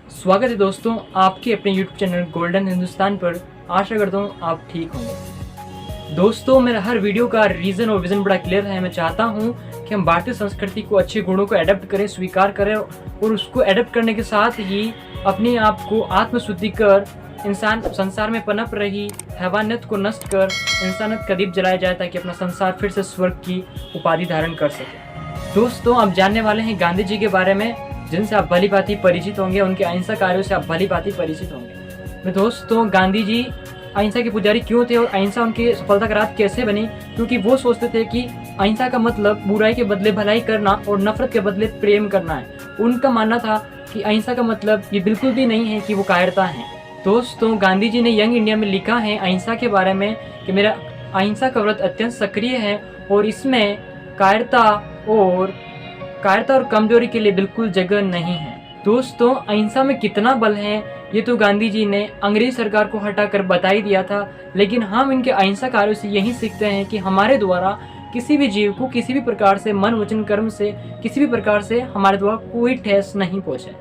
स्वागत है दोस्तों आपके अपने YouTube चैनल गोल्डन हिंदुस्तान पर। आशा करता हूँ आप ठीक होंगे। दोस्तों मेरा हर वीडियो का रीज़न और विज़न बड़ा क्लियर है। मैं चाहता हूँ कि हम भारतीय संस्कृति को, अच्छे गुणों को एडप्ट करें, स्वीकार करें और उसको एडप्ट करने के साथ ही अपने आप को आत्मशुद्धि कर इंसान संसार में पनप रही हैवानियत को नष्ट कर इंसानियत का दीप जलाया जाए ताकि अपना संसार फिर से स्वर्ग की उपाधि धारण कर सके। दोस्तों आप जानने वाले हैं गांधी जी के बारे में, जिनसे आप भली भांति परिचित होंगे, उनके अहिंसा कार्यों से आप भली भांति परिचित होंगे। दोस्तों गांधी जी अहिंसा के पुजारी क्यों थे और अहिंसा उनकी सफलता का राज कैसे बनी? क्योंकि वो सोचते थे कि अहिंसा का मतलब बुराई के बदले भलाई करना और नफरत के बदले प्रेम करना है। उनका मानना था कि अहिंसा का मतलब ये बिल्कुल भी नहीं है कि वो कायरता है। दोस्तों गांधी जी ने यंग इंडिया में लिखा है अहिंसा के बारे में कि मेरा अहिंसा का व्रत अत्यंत सक्रिय है और इसमें कायरता और कमजोरी के लिए बिल्कुल जगह नहीं है। दोस्तों अहिंसा में कितना बल है ये तो गांधी जी ने अंग्रेज सरकार को हटाकर बता ही दिया था, लेकिन हम इनके अहिंसा कार्यों से यही सीखते हैं कि हमारे द्वारा किसी भी जीव को किसी भी प्रकार से मन वचन कर्म से किसी भी प्रकार से हमारे द्वारा कोई ठेस नहीं पहुंचे।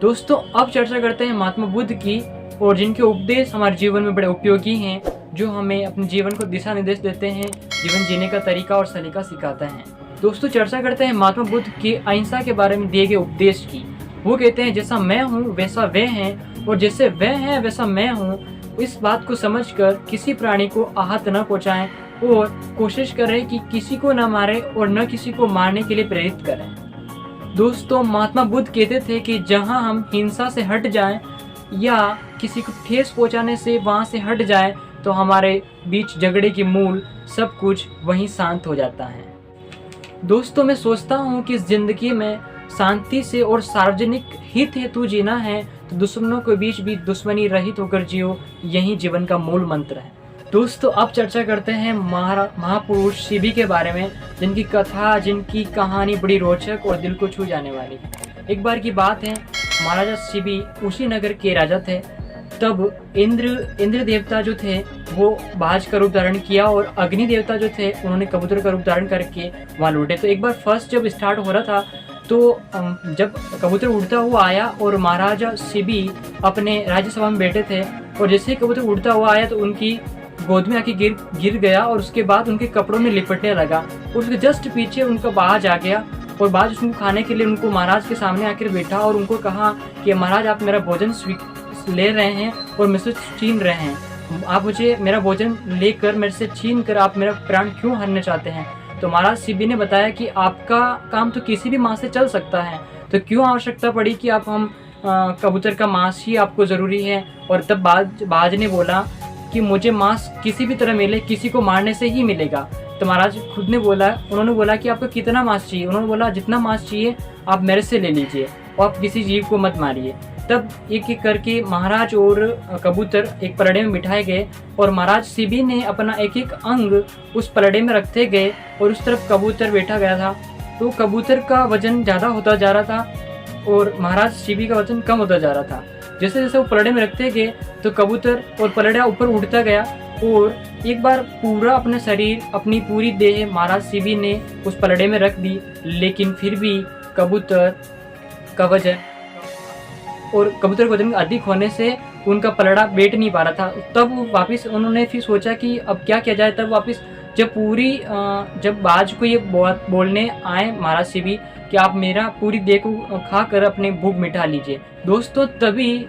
दोस्तों अब चर्चा करते हैं महात्मा बुद्ध की, और जिनके उपदेश हमारे जीवन में बड़े उपयोगी हैं, जो हमें अपने जीवन को दिशा निर्देश देते हैं, जीवन जीने का तरीका और सलीका सिखाते हैं। दोस्तों चर्चा करते हैं महात्मा बुद्ध की अहिंसा के बारे में दिए गए उपदेश की। वो कहते हैं जैसा मैं हूँ वैसा वे हैं और जैसे वे हैं वैसा मैं हूँ। इस बात को समझकर किसी प्राणी को आहत न पहुँचाएं और कोशिश करें कि किसी को न मारे और न किसी को मारने के लिए प्रेरित करें। दोस्तों महात्मा बुद्ध कहते थे कि जहाँ हम हिंसा से हट जाएं या किसी को ठेस पहुँचाने से वहाँ से हट जाएं तो हमारे बीच झगड़े की मूल सब कुछ वहीं शांत हो जाता है। दोस्तों मैं सोचता हूँ कि इस जिंदगी में शांति से और सार्वजनिक हित हेतु जीना है तो दुश्मनों के बीच भी दुश्मनी रहित होकर जियो, यही जीवन का मूल मंत्र है। दोस्तों अब चर्चा करते हैं महापुरुष शिबी के बारे में, जिनकी कथा, जिनकी कहानी बड़ी रोचक और दिल को छू जाने वाली है। एक बार की बात है, महाराजा शिबी उसी नगर के राजा थे। तब इंद्र देवता जो थे वो बाज का रूप धारण किया और अग्नि देवता जो थे उन्होंने कबूतर का रूप धारण करके वहाँ लौटे। तो एक बार फर्स्ट जब स्टार्ट हो रहा था तो जब कबूतर उड़ता हुआ आया और महाराजा शिबी अपने राज्यसभा में बैठे थे, और जैसे ही कबूतर उड़ता हुआ आया तो उनकी गोद में आके गिर गया और उसके बाद उनके कपड़ों में लिपटने लगा और उसके जस्ट पीछे उनका बाज आ गया और बाज उसको खाने के लिए उनको महाराज के सामने आकर बैठा और उनको कहा कि महाराज आप मेरा भोजन ले रहे हैं और मुझसे छीन रहे हैं, आप मुझे मेरा भोजन लेकर मेरे से छीन कर आप मेरा प्राण क्यों हरना चाहते हैं? तो महाराज शिबी ने बताया कि आपका काम तो किसी भी मांस से चल सकता है, तो क्यों आवश्यकता पड़ी कि आप कबूतर का मांस ही आपको ज़रूरी है? और तब बाज ने बोला कि मुझे मांस किसी भी तरह मिले, किसी को मारने से ही मिलेगा। तो महाराज उन्होंने बोला कि आपको कितना मांस चाहिए? उन्होंने बोला जितना मांस चाहिए आप मेरे से ले लीजिए और आप किसी जीव को मत मारिए। तब एक एक करके महाराज और कबूतर एक पलड़े में बिठाए गए और महाराज शिबी ने अपना एक एक अंग उस पलड़े में रखते गए और उस तरफ कबूतर बैठा गया था। तो कबूतर का वजन ज़्यादा होता जा रहा था और महाराज शिबी का वजन कम होता जा रहा था। जैसे जैसे वो पलड़े में रखते गए तो कबूतर और पलड़ा ऊपर उठता गया और एक बार पूरा अपना शरीर, अपनी पूरी देह महाराज शिबी ने उस पलड़े में रख दी, लेकिन फिर भी कबूतर का वजन अधिक होने से उनका पलड़ा बैठ नहीं पा रहा था। तब वापस उन्होंने फिर सोचा कि अब क्या किया जाए। तब वापस जब बाज को ये बोलने आए महाराज शिबी कि आप मेरा पूरी देह को खाकर अपने भूख मिटा लीजिए। दोस्तों तभी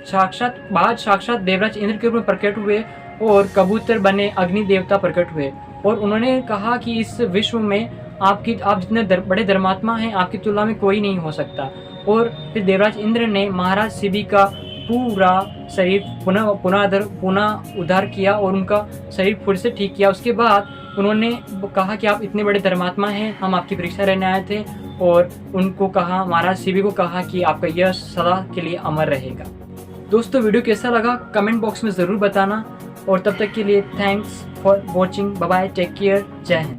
साक्षात देवराज इंद्र के रूप में प्रकट हुए और कबूतर बने अग्नि देवता प्रकट हुए और उन्होंने कहा कि इस विश्व में आप जितने बड़े धर्मात्मा हैं आपकी तुलना में कोई नहीं हो सकता। और फिर देवराज इंद्र ने महाराज शिबी का पूरा शरीर पुनः उद्धार किया और उनका शरीर फिर से ठीक किया। उसके बाद उन्होंने कहा कि आप इतने बड़े धर्मात्मा हैं, हम आपकी परीक्षा लेने आए थे, और उनको कहा, महाराज शिबी को कहा कि आपका यह सदा के लिए अमर रहेगा। दोस्तों वीडियो कैसा लगा कमेंट बॉक्स में ज़रूर बताना और तब तक के लिए thanks for watching. Bye bye, take care, Jai Hind.